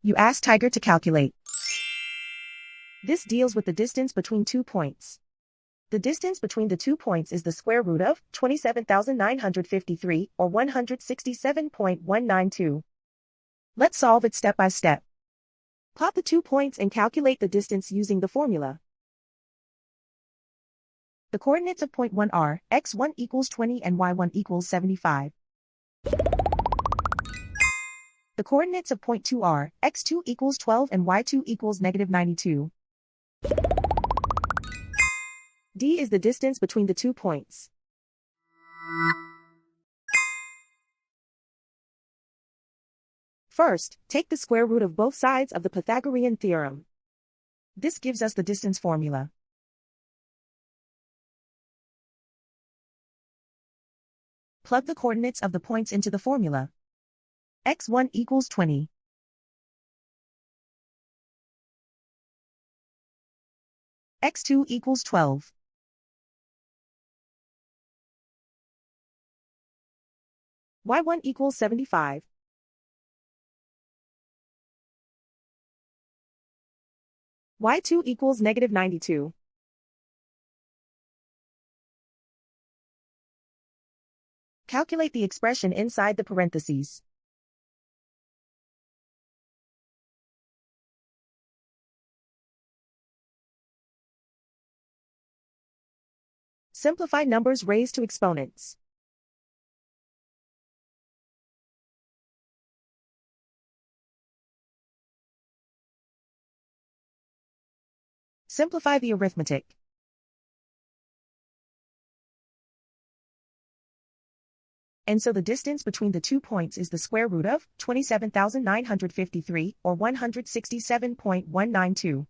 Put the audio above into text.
You ask Tiger to calculate. This deals with the distance between 2 points. The distance between the 2 points is the square root of 27,953, or 167.192. Let's solve it step by step. Plot the 2 points and calculate the distance using the formula. The coordinates of point 1 are x1 equals 20 and y1 equals 75. The coordinates of point 2 are x2 equals 12 and y2 equals negative 92. D is the distance between the 2 points. First, take the square root of both sides of the Pythagorean theorem. This gives us the distance formula. Plug the coordinates of the points into the formula. x1 equals 20. x2 equals 12. y1 equals 75. y2 equals negative 92. Calculate the expression inside the parentheses. Simplify numbers raised to exponents. Simplify the arithmetic. And so the distance between the 2 points is the square root of 27,953, or 167.192.